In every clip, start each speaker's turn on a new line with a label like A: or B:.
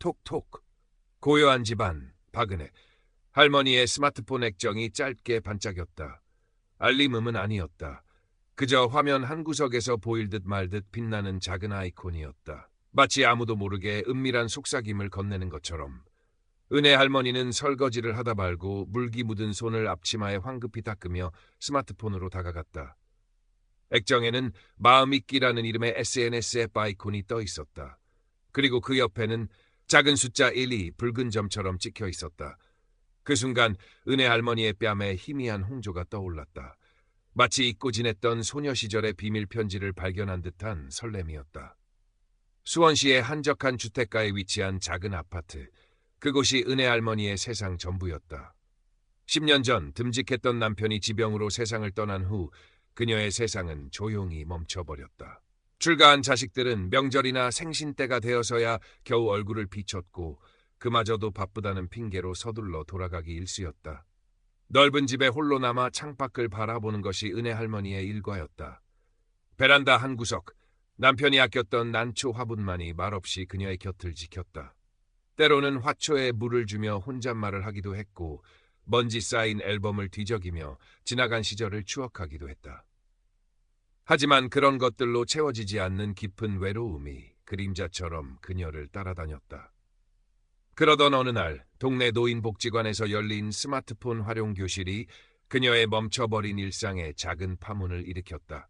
A: 톡톡. 고요한 집안, 박은혜. 할머니의 스마트폰 액정이 짧게 반짝였다. 알림음은 아니었다. 그저 화면 한 구석에서 보일 듯 말 듯 빛나는 작은 아이콘이었다. 마치 아무도 모르게 은밀한 속삭임을 건네는 것처럼. 은혜 할머니는 설거지를 하다 말고 물기 묻은 손을 앞치마에 황급히 닦으며 스마트폰으로 다가갔다. 액정에는 마음있기라는 이름의 SNS 앱 아이콘이 떠 있었다. 그리고 그 옆에는 작은 숫자 1이 붉은 점처럼 찍혀 있었다. 그 순간 은혜 할머니의 뺨에 희미한 홍조가 떠올랐다. 마치 잊고 지냈던 소녀 시절의 비밀 편지를 발견한 듯한 설렘이었다. 수원시의 한적한 주택가에 위치한 작은 아파트. 그곳이 은혜 할머니의 세상 전부였다. 10년 전 듬직했던 남편이 지병으로 세상을 떠난 후 그녀의 세상은 조용히 멈춰버렸다. 출가한 자식들은 명절이나 생신 때가 되어서야 겨우 얼굴을 비췄고 그마저도 바쁘다는 핑계로 서둘러 돌아가기 일쑤였다. 넓은 집에 홀로 남아 창밖을 바라보는 것이 은혜 할머니의 일과였다. 베란다 한 구석, 남편이 아꼈던 난초 화분만이 말없이 그녀의 곁을 지켰다. 때로는 화초에 물을 주며 혼잣말을 하기도 했고 먼지 쌓인 앨범을 뒤적이며 지나간 시절을 추억하기도 했다. 하지만 그런 것들로 채워지지 않는 깊은 외로움이 그림자처럼 그녀를 따라다녔다. 그러던 어느 날 동네 노인복지관에서 열린 스마트폰 활용 교실이 그녀의 멈춰버린 일상에 작은 파문을 일으켰다.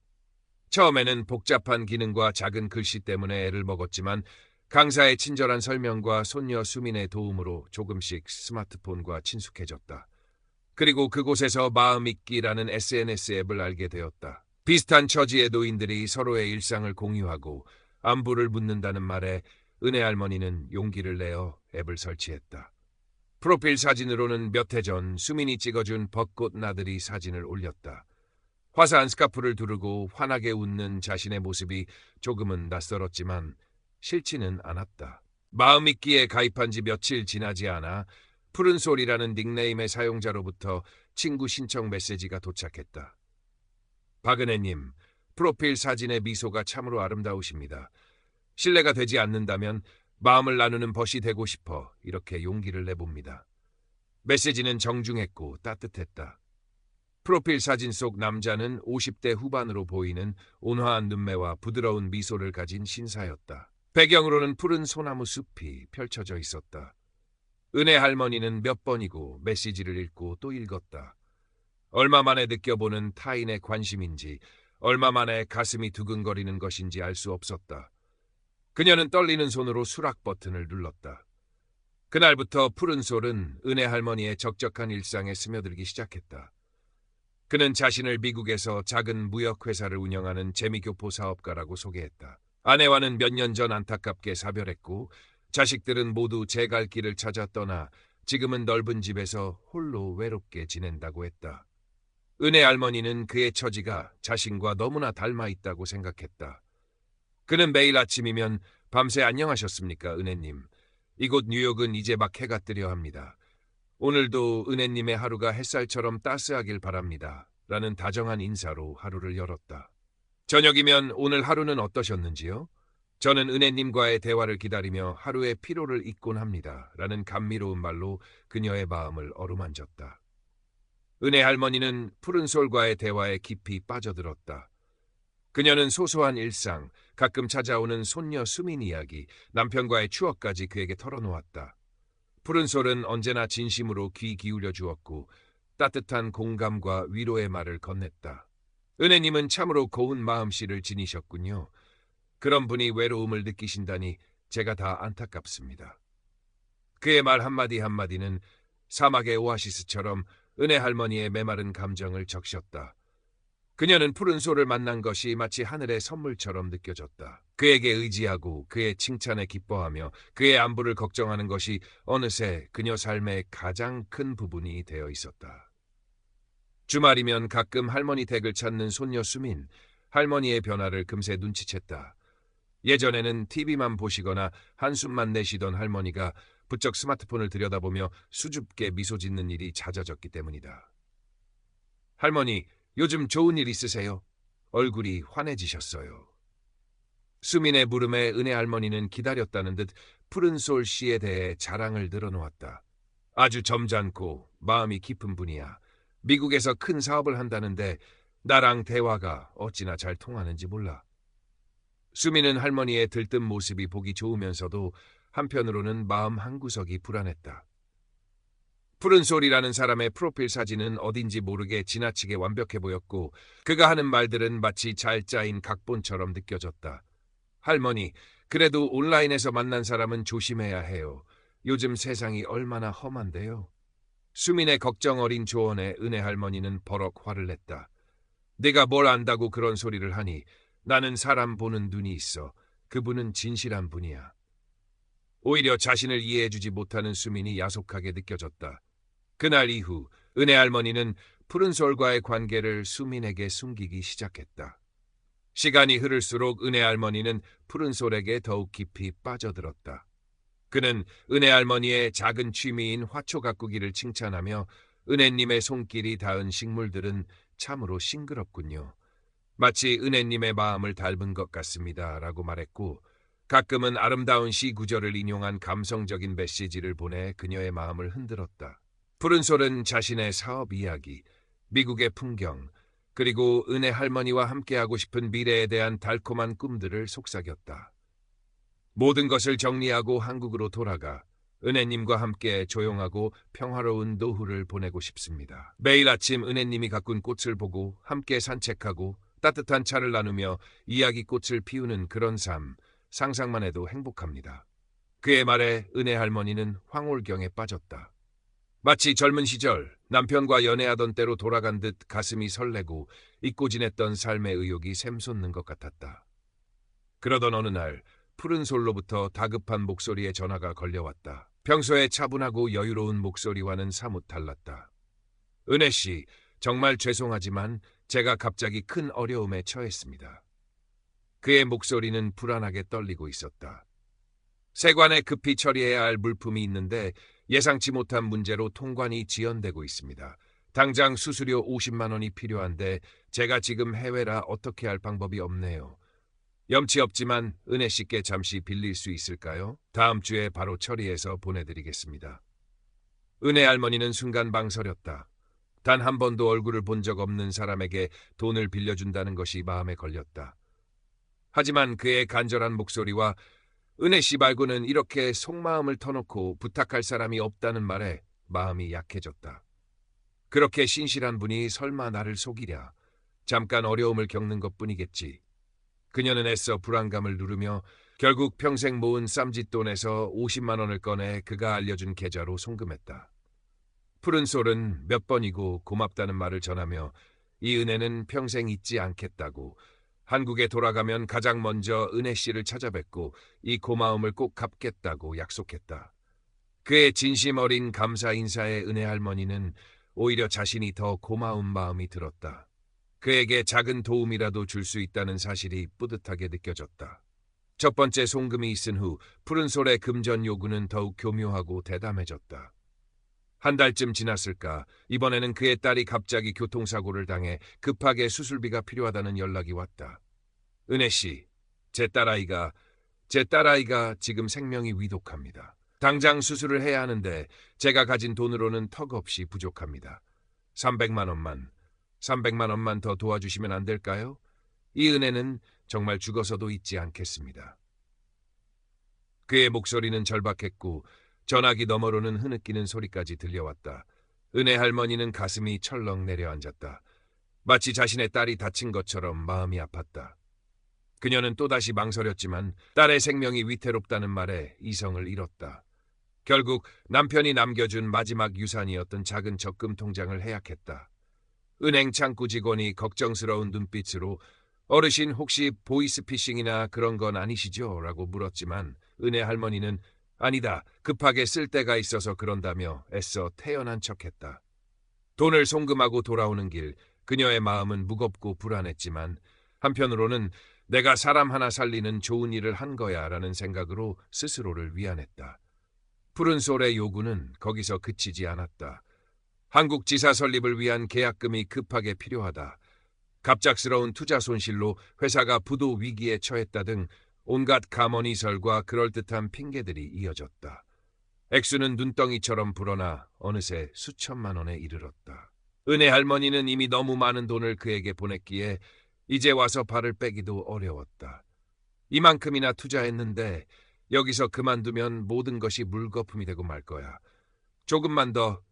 A: 처음에는 복잡한 기능과 작은 글씨 때문에 애를 먹었지만 강사의 친절한 설명과 손녀 수민의 도움으로 조금씩 스마트폰과 친숙해졌다. 그리고 그곳에서 마음있기라는 SNS 앱을 알게 되었다. 비슷한 처지의 노인들이 서로의 일상을 공유하고 안부를 묻는다는 말에 은혜 할머니는 용기를 내어 앱을 설치했다. 프로필 사진으로는 몇 해 전 수민이 찍어준 벚꽃 나들이 사진을 올렸다. 화사한 스카프를 두르고 환하게 웃는 자신의 모습이 조금은 낯설었지만 싫지는 않았다. 마음있기에 가입한 지 며칠 지나지 않아 푸른솔이라는 닉네임의 사용자로부터 친구 신청 메시지가 도착했다. 박은혜님, 프로필 사진의 미소가 참으로 아름다우십니다. 실례가 되지 않는다면 마음을 나누는 벗이 되고 싶어 이렇게 용기를 내봅니다. 메시지는 정중했고 따뜻했다. 프로필 사진 속 남자는 50대 후반으로 보이는 온화한 눈매와 부드러운 미소를 가진 신사였다. 배경으로는 푸른 소나무 숲이 펼쳐져 있었다. 은혜 할머니는 몇 번이고 메시지를 읽고 또 읽었다. 얼마 만에 느껴보는 타인의 관심인지 얼마 만에 가슴이 두근거리는 것인지 알 수 없었다. 그녀는 떨리는 손으로 수락 버튼을 눌렀다. 그날부터 푸른솔은 은혜 할머니의 적적한 일상에 스며들기 시작했다. 그는 자신을 미국에서 작은 무역회사를 운영하는 재미교포 사업가라고 소개했다. 아내와는 몇 년 전 안타깝게 사별했고 자식들은 모두 제 갈 길을 찾아 떠나 지금은 넓은 집에서 홀로 외롭게 지낸다고 했다. 은혜 할머니는 그의 처지가 자신과 너무나 닮아 있다고 생각했다. 그는 매일 아침이면 밤새 안녕하셨습니까, 은혜님. 이곳 뉴욕은 이제 막 해가 뜨려 합니다. 오늘도 은혜님의 하루가 햇살처럼 따스하길 바랍니다. 라는 다정한 인사로 하루를 열었다. 저녁이면 오늘 하루는 어떠셨는지요? 저는 은혜님과의 대화를 기다리며 하루의 피로를 잊곤 합니다. 라는 감미로운 말로 그녀의 마음을 어루만졌다. 은혜 할머니는 푸른솔과의 대화에 깊이 빠져들었다. 그녀는 소소한 일상, 가끔 찾아오는 손녀 수민 이야기, 남편과의 추억까지 그에게 털어놓았다. 푸른솔은 언제나 진심으로 귀 기울여 주었고 따뜻한 공감과 위로의 말을 건넸다. 은혜님은 참으로 고운 마음씨를 지니셨군요. 그런 분이 외로움을 느끼신다니 제가 다 안타깝습니다. 그의 말 한마디 한마디는 사막의 오아시스처럼 은혜 할머니의 메마른 감정을 적셨다. 그녀는 푸른솔을 만난 것이 마치 하늘의 선물처럼 느껴졌다. 그에게 의지하고 그의 칭찬에 기뻐하며 그의 안부를 걱정하는 것이 어느새 그녀 삶의 가장 큰 부분이 되어 있었다. 주말이면 가끔 할머니 댁을 찾는 손녀 수민, 할머니의 변화를 금세 눈치챘다. 예전에는 TV만 보시거나 한숨만 내쉬던 할머니가 부쩍 스마트폰을 들여다보며 수줍게 미소 짓는 일이 잦아졌기 때문이다. 할머니, 요즘 좋은 일 있으세요? 얼굴이 환해지셨어요. 수민의 물음에 은혜 할머니는 기다렸다는 듯 푸른솔 씨에 대해 자랑을 늘어놓았다. 아주 점잖고 마음이 깊은 분이야. 미국에서 큰 사업을 한다는데 나랑 대화가 어찌나 잘 통하는지 몰라. 수미는 할머니의 들뜬 모습이 보기 좋으면서도 한편으로는 마음 한구석이 불안했다. 푸른솔이라는 사람의 프로필 사진은 어딘지 모르게 지나치게 완벽해 보였고 그가 하는 말들은 마치 잘 짜인 각본처럼 느껴졌다. 할머니, 그래도 온라인에서 만난 사람은 조심해야 해요. 요즘 세상이 얼마나 험한데요. 수민의 걱정 어린 조언에 은혜 할머니는 버럭 화를 냈다. 네가 뭘 안다고 그런 소리를 하니. 나는 사람 보는 눈이 있어. 그분은 진실한 분이야. 오히려 자신을 이해해주지 못하는 수민이 야속하게 느껴졌다. 그날 이후 은혜 할머니는 푸른솔과의 관계를 수민에게 숨기기 시작했다. 시간이 흐를수록 은혜 할머니는 푸른솔에게 더욱 깊이 빠져들었다. 그는 은혜 할머니의 작은 취미인 화초 가꾸기를 칭찬하며 은혜님의 손길이 닿은 식물들은 참으로 싱그럽군요. 마치 은혜님의 마음을 닮은 것 같습니다. 라고 말했고 가끔은 아름다운 시 구절을 인용한 감성적인 메시지를 보내 그녀의 마음을 흔들었다. 푸른솔은 자신의 사업 이야기, 미국의 풍경, 그리고 은혜 할머니와 함께하고 싶은 미래에 대한 달콤한 꿈들을 속삭였다. 모든 것을 정리하고 한국으로 돌아가 은혜님과 함께 조용하고 평화로운 노후를 보내고 싶습니다. 매일 아침 은혜님이 가꾼 꽃을 보고 함께 산책하고 따뜻한 차를 나누며 이야기꽃을 피우는 그런 삶, 상상만 해도 행복합니다. 그의 말에 은혜 할머니는 황홀경에 빠졌다. 마치 젊은 시절 남편과 연애하던 때로 돌아간 듯 가슴이 설레고 잊고 지냈던 삶의 의욕이 샘솟는 것 같았다. 그러던 어느 날 푸른솔로부터 다급한 목소리의 전화가 걸려왔다. 평소에 차분하고 여유로운 목소리와는 사뭇 달랐다. 은혜 씨, 정말 죄송하지만 제가 갑자기 큰 어려움에 처했습니다. 그의 목소리는 불안하게 떨리고 있었다. 세관에 급히 처리해야 할 물품이 있는데 예상치 못한 문제로 통관이 지연되고 있습니다. 당장 수수료 50만 원이 필요한데 제가 지금 해외라 어떻게 할 방법이 없네요. 염치 없지만 은혜 씨께 잠시 빌릴 수 있을까요? 다음 주에 바로 처리해서 보내드리겠습니다. 은혜 할머니는 순간 망설였다. 단 한 번도 얼굴을 본 적 없는 사람에게 돈을 빌려준다는 것이 마음에 걸렸다. 하지만 그의 간절한 목소리와 은혜 씨 말고는 이렇게 속마음을 터놓고 부탁할 사람이 없다는 말에 마음이 약해졌다. 그렇게 신실한 분이 설마 나를 속이랴. 잠깐 어려움을 겪는 것뿐이겠지. 그녀는 애써 불안감을 누르며 결국 평생 모은 쌈짓돈에서 50만 원을 꺼내 그가 알려준 계좌로 송금했다. 푸른솔은 몇 번이고 고맙다는 말을 전하며 이 은혜는 평생 잊지 않겠다고, 한국에 돌아가면 가장 먼저 은혜 씨를 찾아뵙고 이 고마움을 꼭 갚겠다고 약속했다. 그의 진심 어린 감사 인사에 은혜 할머니는 오히려 자신이 더 고마운 마음이 들었다. 그에게 작은 도움이라도 줄 수 있다는 사실이 뿌듯하게 느껴졌다. 첫 번째 송금이 있은 후 푸른솔의 금전 요구는 더욱 교묘하고 대담해졌다. 한 달쯤 지났을까 이번에는 그의 딸이 갑자기 교통사고를 당해 급하게 수술비가 필요하다는 연락이 왔다. 은혜 씨, 제 딸아이가 지금 생명이 위독합니다. 당장 수술을 해야 하는데 제가 가진 돈으로는 턱없이 부족합니다. 300만 원만 더 도와주시면 안 될까요? 이 은혜는 정말 죽어서도 잊지 않겠습니다. 그의 목소리는 절박했고 전화기 너머로는 흐느끼는 소리까지 들려왔다. 은혜 할머니는 가슴이 철렁 내려앉았다. 마치 자신의 딸이 다친 것처럼 마음이 아팠다. 그녀는 또다시 망설였지만 딸의 생명이 위태롭다는 말에 이성을 잃었다. 결국 남편이 남겨준 마지막 유산이었던 작은 적금 통장을 해약했다. 은행 창구 직원이 걱정스러운 눈빛으로 어르신 혹시 보이스피싱이나 그런 건 아니시죠? 라고 물었지만 은혜 할머니는 아니다, 급하게 쓸 데가 있어서 그런다며 애써 태연한 척했다. 돈을 송금하고 돌아오는 길 그녀의 마음은 무겁고 불안했지만 한편으로는 내가 사람 하나 살리는 좋은 일을 한 거야 라는 생각으로 스스로를 위안했다. 푸른솔의 요구는 거기서 그치지 않았다. 한국 지사 설립을 위한 계약금이 급하게 필요하다. 갑작스러운 투자 손실로 회사가 부도 위기에 처했다 등 온갖 가머니설과 그럴듯한 핑계들이 이어졌다. 액수는 눈덩이처럼 불어나 어느새 수천만 원에 이르렀다. 은혜 할머니는 이미 너무 많은 돈을 그에게 보냈기에 이제 와서 발을 빼기도 어려웠다. 이만큼이나 투자했는데 여기서 그만두면 모든 것이 물거품이 되고 말 거야. 조금만 더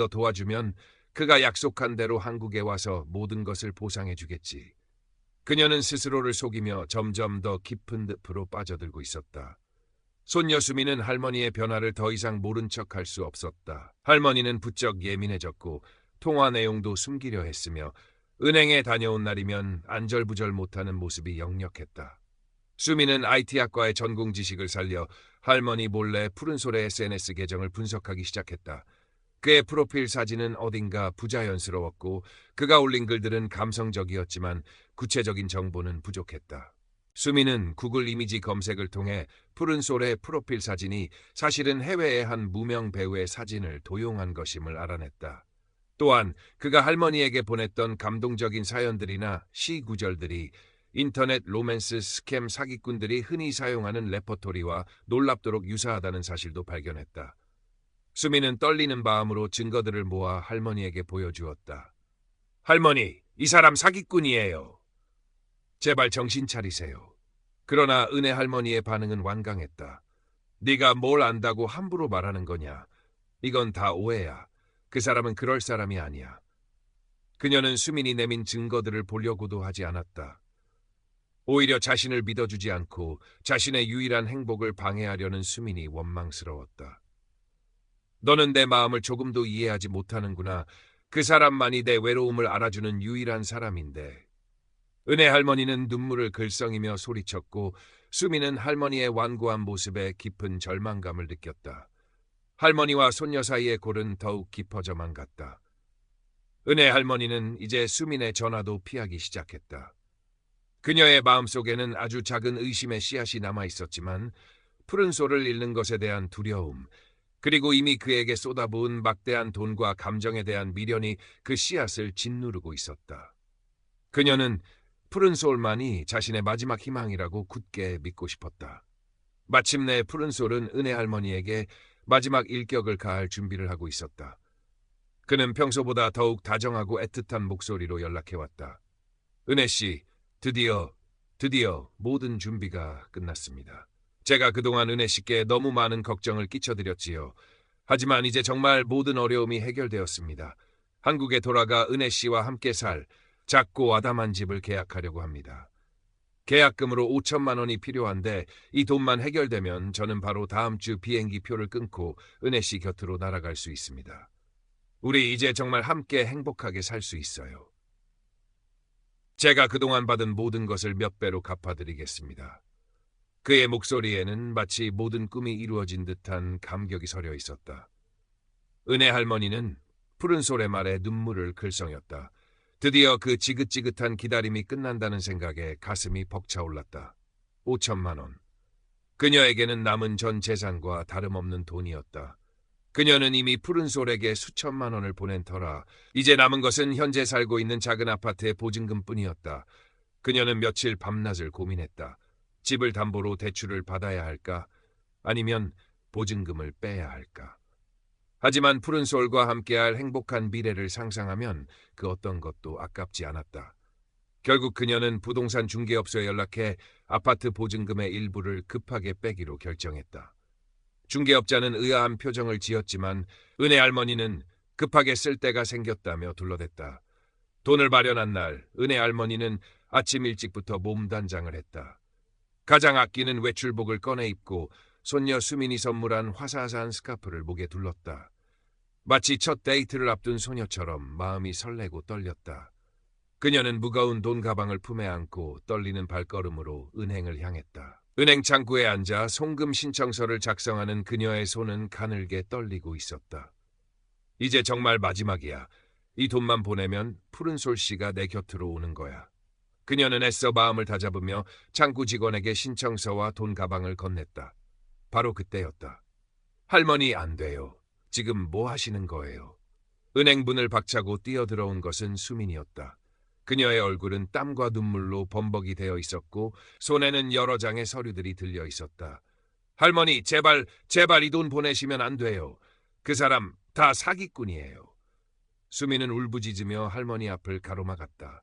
A: 도와주면 그가 약속한 대로 한국에 와서 모든 것을 보상해 주겠지. 그녀는 스스로를 속이며 점점 더 깊은 늪으로 빠져들고 있었다. 손녀 수미는 할머니의 변화를 더 이상 모른 척할 수 없었다. 할머니는 부쩍 예민해졌고 통화 내용도 숨기려 했으며 은행에 다녀온 날이면 안절부절 못하는 모습이 역력했다. 수미는 IT학과의 전공 지식을 살려 할머니 몰래 푸른솔의 SNS 계정을 분석하기 시작했다. 그의 프로필 사진은 어딘가 부자연스러웠고 그가 올린 글들은 감성적이었지만 구체적인 정보는 부족했다. 수미는 구글 이미지 검색을 통해 푸른솔의 프로필 사진이 사실은 해외의 한 무명 배우의 사진을 도용한 것임을 알아냈다. 또한 그가 할머니에게 보냈던 감동적인 사연들이나 시 구절들이 인터넷 로맨스 스캠 사기꾼들이 흔히 사용하는 레퍼토리와 놀랍도록 유사하다는 사실도 발견했다. 수미는 떨리는 마음으로 증거들을 모아 할머니에게 보여주었다. 할머니, 이 사람 사기꾼이에요. 제발 정신 차리세요. 그러나 은혜 할머니의 반응은 완강했다. 네가 뭘 안다고 함부로 말하는 거냐. 이건 다 오해야. 그 사람은 그럴 사람이 아니야. 그녀는 수민이 내민 증거들을 보려고도 하지 않았다. 오히려 자신을 믿어주지 않고 자신의 유일한 행복을 방해하려는 수민이 원망스러웠다. 너는 내 마음을 조금도 이해하지 못하는구나. 그 사람만이 내 외로움을 알아주는 유일한 사람인데. 은혜 할머니는 눈물을 글썽이며 소리쳤고 수미는 할머니의 완고한 모습에 깊은 절망감을 느꼈다. 할머니와 손녀 사이의 골은 더욱 깊어져만 갔다. 은혜 할머니는 이제 수민의 전화도 피하기 시작했다. 그녀의 마음속에는 아주 작은 의심의 씨앗이 남아있었지만 푸른솔을 잃는 것에 대한 두려움, 그리고 이미 그에게 쏟아부은 막대한 돈과 감정에 대한 미련이 그 씨앗을 짓누르고 있었다. 그녀는 푸른솔만이 자신의 마지막 희망이라고 굳게 믿고 싶었다. 마침내 푸른솔은 은혜 할머니에게 마지막 일격을 가할 준비를 하고 있었다. 그는 평소보다 더욱 다정하고 애틋한 목소리로 연락해왔다. 은혜 씨, 드디어 모든 준비가 끝났습니다. 제가 그동안 은혜 씨께 너무 많은 걱정을 끼쳐드렸지요. 하지만 이제 정말 모든 어려움이 해결되었습니다. 한국에 돌아가 은혜 씨와 함께 살 작고 아담한 집을 계약하려고 합니다. 계약금으로 5천만 원이 필요한데 이 돈만 해결되면 저는 바로 다음 주 비행기 표를 끊고 은혜 씨 곁으로 날아갈 수 있습니다. 우리 이제 정말 함께 행복하게 살 수 있어요. 제가 그동안 받은 모든 것을 몇 배로 갚아드리겠습니다. 그의 목소리에는 마치 모든 꿈이 이루어진 듯한 감격이 서려 있었다. 은혜 할머니는 푸른솔의 말에 눈물을 글썽였다. 드디어 그 지긋지긋한 기다림이 끝난다는 생각에 가슴이 벅차올랐다. 5천만 원. 그녀에게는 남은 전 재산과 다름없는 돈이었다. 그녀는 이미 푸른솔에게 수천만 원을 보낸 터라 이제 남은 것은 현재 살고 있는 작은 아파트의 보증금뿐이었다. 그녀는 며칠 밤낮을 고민했다. 집을 담보로 대출을 받아야 할까? 아니면 보증금을 빼야 할까? 하지만 푸른솔과 함께할 행복한 미래를 상상하면 그 어떤 것도 아깝지 않았다. 결국 그녀는 부동산 중개업소에 연락해 아파트 보증금의 일부를 급하게 빼기로 결정했다. 중개업자는 의아한 표정을 지었지만 은혜 할머니는 급하게 쓸 데가 생겼다며 둘러댔다. 돈을 마련한 날 은혜 할머니는 아침 일찍부터 몸단장을 했다. 가장 아끼는 외출복을 꺼내 입고 손녀 수민이 선물한 화사한 스카프를 목에 둘렀다. 마치 첫 데이트를 앞둔 소녀처럼 마음이 설레고 떨렸다. 그녀는 무거운 돈 가방을 품에 안고 떨리는 발걸음으로 은행을 향했다. 은행 창구에 앉아 송금 신청서를 작성하는 그녀의 손은 가늘게 떨리고 있었다. 이제 정말 마지막이야. 이 돈만 보내면 푸른솔 씨가 내 곁으로 오는 거야. 그녀는 애써 마음을 다잡으며 창구 직원에게 신청서와 돈 가방을 건넸다. 바로 그때였다. 할머니 안 돼요. 지금 뭐 하시는 거예요? 은행 문을 박차고 뛰어들어온 것은 수민이었다. 그녀의 얼굴은 땀과 눈물로 범벅이 되어 있었고 손에는 여러 장의 서류들이 들려 있었다. 할머니, 제발 이 돈 보내시면 안 돼요. 그 사람 다 사기꾼이에요. 수미는 울부짖으며 할머니 앞을 가로막았다.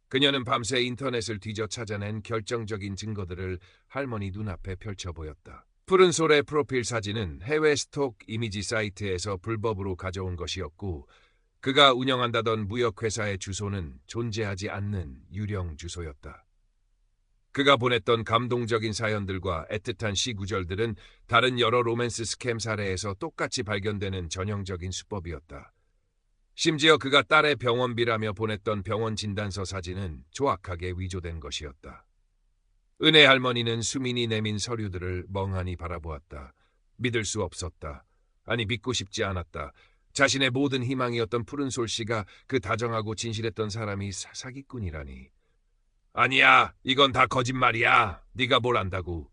A: 그녀는 밤새 인터넷을 뒤져 찾아낸 결정적인 증거들을 할머니 눈앞에 펼쳐 보였다. 푸른솔의 프로필 사진은 해외 스톡 이미지 사이트에서 불법으로 가져온 것이었고 그가 운영한다던 무역회사의 주소는 존재하지 않는 유령 주소였다. 그가 보냈던 감동적인 사연들과 애틋한 시구절들은 다른 여러 로맨스 스캠 사례에서 똑같이 발견되는 전형적인 수법이었다. 심지어 그가 딸의 병원비라며 보냈던 병원 진단서 사진은 조악하게 위조된 것이었다. 은혜 할머니는 수민이 내민 서류들을 멍하니 바라보았다. 믿을 수 없었다. 아니, 믿고 싶지 않았다. 자신의 모든 희망이었던 푸른솔 씨가 그 다정하고 진실했던 사람이 사기꾼이라니. 아니야, 이건 다 거짓말이야. 네가 뭘 안다고.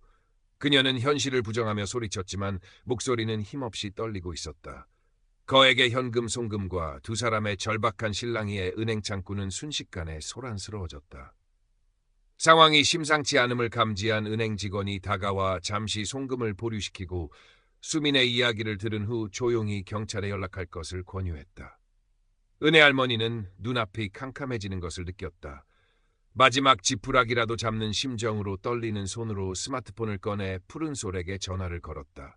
A: 그녀는 현실을 부정하며 소리쳤지만 목소리는 힘없이 떨리고 있었다. 거액의 현금 송금과 두 사람의 절박한 실랑이에 은행 창구는 순식간에 소란스러워졌다. 상황이 심상치 않음을 감지한 은행 직원이 다가와 잠시 송금을 보류시키고 수민의 이야기를 들은 후 조용히 경찰에 연락할 것을 권유했다. 은혜 할머니는 눈앞이 캄캄해지는 것을 느꼈다. 마지막 지푸라기라도 잡는 심정으로 떨리는 손으로 스마트폰을 꺼내 푸른솔에게 전화를 걸었다.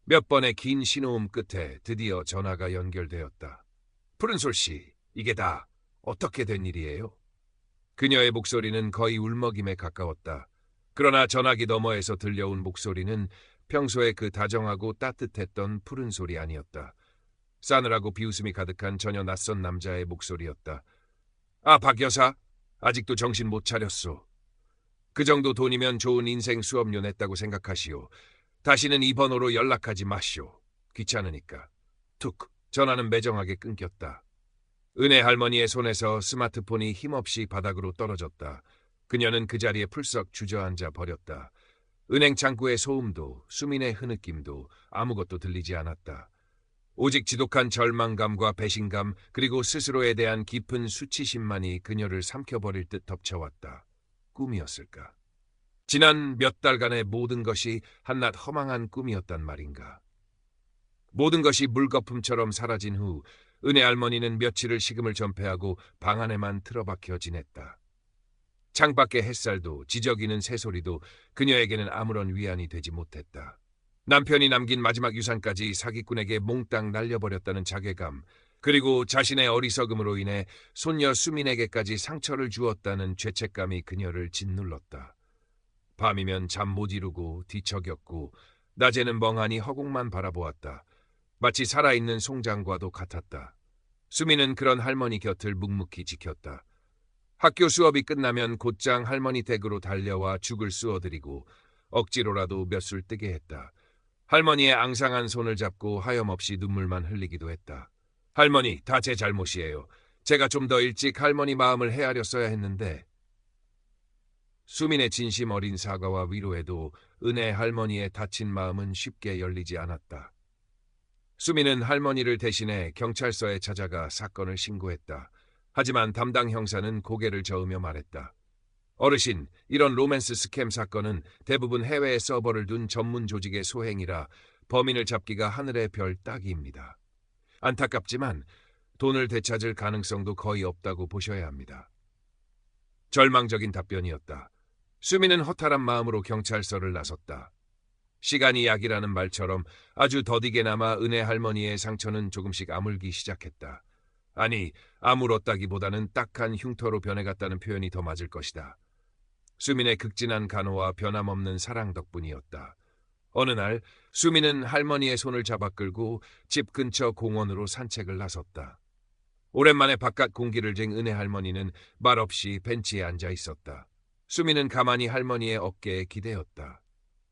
A: 몇 번의 긴 신호음 끝에 드디어 전화가 연결되었다. 푸른솔 씨, 이게 다 어떻게 된 일이에요? 그녀의 목소리는 거의 울먹임에 가까웠다. 그러나 전화기 너머에서 들려온 목소리는 평소에 그 다정하고 따뜻했던 푸른솔이 아니었다. 싸늘하고 비웃음이 가득한 전혀 낯선 남자의 목소리였다. 아, 박 여사, 아직도 정신 못 차렸소. 그 정도 돈이면 좋은 인생 수업료 냈다고 생각하시오. 다시는 이 번호로 연락하지 마시오. 귀찮으니까. 툭, 전화는 매정하게 끊겼다. 은혜 할머니의 손에서 스마트폰이 힘없이 바닥으로 떨어졌다. 그녀는 그 자리에 풀썩 주저앉아 버렸다. 은행 창구의 소음도 수민의 흐느낌도 아무것도 들리지 않았다. 오직 지독한 절망감과 배신감 그리고 스스로에 대한 깊은 수치심만이 그녀를 삼켜버릴 듯 덮쳐왔다. 꿈이었을까? 지난 몇 달간의 모든 것이 한낱 허망한 꿈이었단 말인가. 모든 것이 물거품처럼 사라진 후 은혜 할머니는 며칠을 식음을 전폐하고 방 안에만 틀어박혀 지냈다. 창밖의 햇살도 지저귀는 새소리도 그녀에게는 아무런 위안이 되지 못했다. 남편이 남긴 마지막 유산까지 사기꾼에게 몽땅 날려버렸다는 자괴감, 그리고 자신의 어리석음으로 인해 손녀 수민에게까지 상처를 주었다는 죄책감이 그녀를 짓눌렀다. 밤이면 잠 못 이루고 뒤척였고 낮에는 멍하니 허공만 바라보았다. 마치 살아있는 송장과도 같았다. 수민은 그런 할머니 곁을 묵묵히 지켰다. 학교 수업이 끝나면 곧장 할머니 댁으로 달려와 죽을 쑤어드리고 억지로라도 몇 술 뜨게 했다. 할머니의 앙상한 손을 잡고 하염없이 눈물만 흘리기도 했다. 할머니, 다 제 잘못이에요. 제가 좀 더 일찍 할머니 마음을 헤아렸어야 했는데. 수민의 진심 어린 사과와 위로에도 은혜 할머니의 다친 마음은 쉽게 열리지 않았다. 수민은 할머니를 대신해 경찰서에 찾아가 사건을 신고했다. 하지만 담당 형사는 고개를 저으며 말했다. 어르신, 이런 로맨스 스캠 사건은 대부분 해외에 서버를 둔 전문 조직의 소행이라 범인을 잡기가 하늘의 별 따기입니다. 안타깝지만 돈을 되찾을 가능성도 거의 없다고 보셔야 합니다. 절망적인 답변이었다. 수민은 허탈한 마음으로 경찰서를 나섰다. 시간이 약이라는 말처럼 아주 더디게나마 은혜 할머니의 상처는 조금씩 아물기 시작했다. 아니, 아물었다기보다는 딱한 흉터로 변해갔다는 표현이 더 맞을 것이다. 수민의 극진한 간호와 변함없는 사랑 덕분이었다. 어느 날 수민은 할머니의 손을 잡아 끌고 집 근처 공원으로 산책을 나섰다. 오랜만에 바깥 공기를 쟁 은혜 할머니는 말없이 벤치에 앉아 있었다. 수민은 가만히 할머니의 어깨에 기대었다.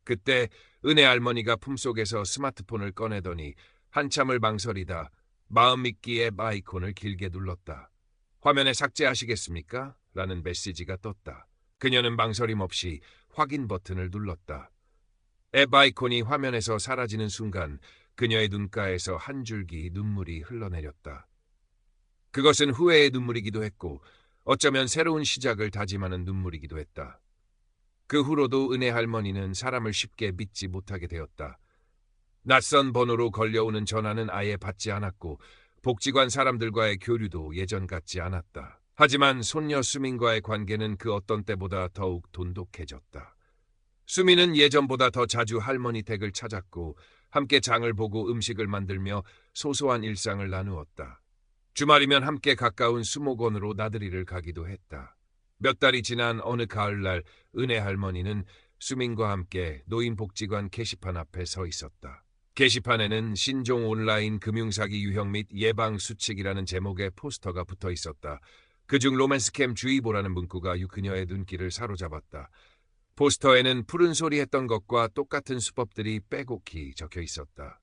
A: 그때 은혜 할머니가 품속에서 스마트폰을 꺼내더니 한참을 망설이다 마음 믿기 앱 아이콘을 길게 눌렀다. 화면에 삭제하시겠습니까? 라는 메시지가 떴다. 그녀는 망설임 없이 확인 버튼을 눌렀다. 앱 아이콘이 화면에서 사라지는 순간 그녀의 눈가에서 한 줄기 눈물이 흘러내렸다. 그것은 후회의 눈물이기도 했고 어쩌면 새로운 시작을 다짐하는 눈물이기도 했다. 그 후로도 은혜 할머니는 사람을 쉽게 믿지 못하게 되었다. 낯선 번호로 걸려오는 전화는 아예 받지 않았고 복지관 사람들과의 교류도 예전 같지 않았다. 하지만 손녀 수민과의 관계는 그 어떤 때보다 더욱 돈독해졌다. 수민은 예전보다 더 자주 할머니 댁을 찾았고 함께 장을 보고 음식을 만들며 소소한 일상을 나누었다. 주말이면 함께 가까운 수목원으로 나들이를 가기도 했다. 몇 달이 지난 어느 가을날 은혜 할머니는 수민과 함께 노인복지관 게시판 앞에 서 있었다. 게시판에는 신종 온라인 금융사기 유형 및 예방 수칙이라는 제목의 포스터가 붙어 있었다. 그중 로맨스캠 주의보라는 문구가 그녀의 눈길을 사로잡았다. 포스터에는 푸른 소리 했던 것과 똑같은 수법들이 빼곡히 적혀 있었다.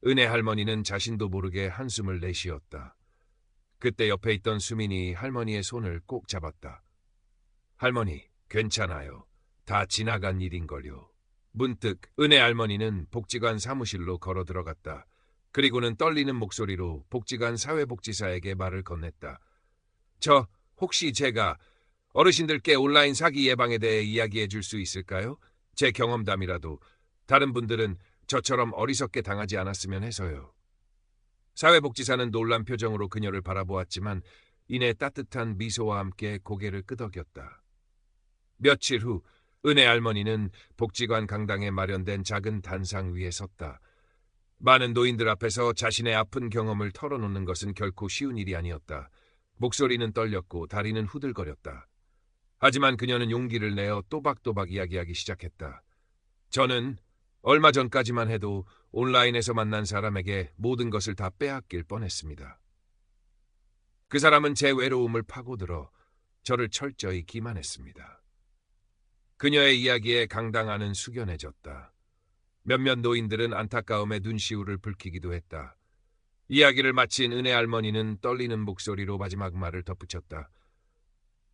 A: 은혜 할머니는 자신도 모르게 한숨을 내쉬었다. 그때 옆에 있던 수민이 할머니의 손을 꼭 잡았다. 할머니, 괜찮아요. 다 지나간 일인걸요. 문득 은혜 할머니는 복지관 사무실로 걸어 들어갔다. 그리고는 떨리는 목소리로 복지관 사회복지사에게 말을 건넸다. 혹시 제가 어르신들께 온라인 사기 예방에 대해 이야기해 줄 수 있을까요? 제 경험담이라도 다른 분들은 저처럼 어리석게 당하지 않았으면 해서요. 사회복지사는 놀란 표정으로 그녀를 바라보았지만 이내 따뜻한 미소와 함께 고개를 끄덕였다. 며칠 후 은혜 할머니는 복지관 강당에 마련된 작은 단상 위에 섰다. 많은 노인들 앞에서 자신의 아픈 경험을 털어놓는 것은 결코 쉬운 일이 아니었다. 목소리는 떨렸고 다리는 후들거렸다. 하지만 그녀는 용기를 내어 또박또박 이야기하기 시작했다. 저는 얼마 전까지만 해도 온라인에서 만난 사람에게 모든 것을 다 빼앗길 뻔했습니다. 그 사람은 제 외로움을 파고들어 저를 철저히 기만했습니다. 그녀의 이야기에 강당 안은 숙연해졌다. 몇몇 노인들은 안타까움에 눈시울을 붉히기도 했다. 이야기를 마친 은혜 할머니는 떨리는 목소리로 마지막 말을 덧붙였다.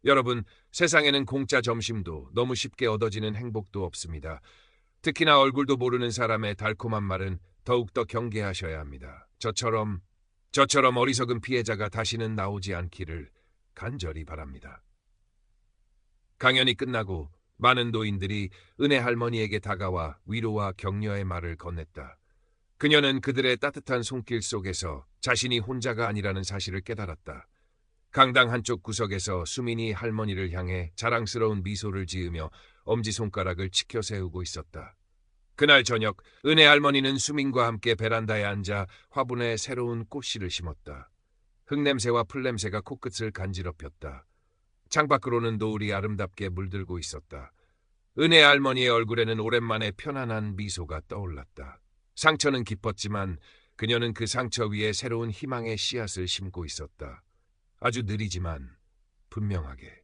A: 여러분, 세상에는 공짜 점심도 너무 쉽게 얻어지는 행복도 없습니다. 특히나 얼굴도 모르는 사람의 달콤한 말은 더욱더 경계하셔야 합니다. 저처럼 어리석은 피해자가 다시는 나오지 않기를 간절히 바랍니다. 강연이 끝나고 많은 노인들이 은혜 할머니에게 다가와 위로와 격려의 말을 건넸다. 그녀는 그들의 따뜻한 손길 속에서 자신이 혼자가 아니라는 사실을 깨달았다. 강당 한쪽 구석에서 수민이 할머니를 향해 자랑스러운 미소를 지으며 엄지손가락을 치켜 세우고 있었다. 그날 저녁 은혜 할머니는 수민과 함께 베란다에 앉아 화분에 새로운 꽃씨를 심었다. 흙냄새와 풀냄새가 코끝을 간지럽혔다. 창밖으로는 노을이 아름답게 물들고 있었다. 은혜 할머니의 얼굴에는 오랜만에 편안한 미소가 떠올랐다. 상처는 깊었지만 그녀는 그 상처 위에 새로운 희망의 씨앗을 심고 있었다. 아주 느리지만 분명하게.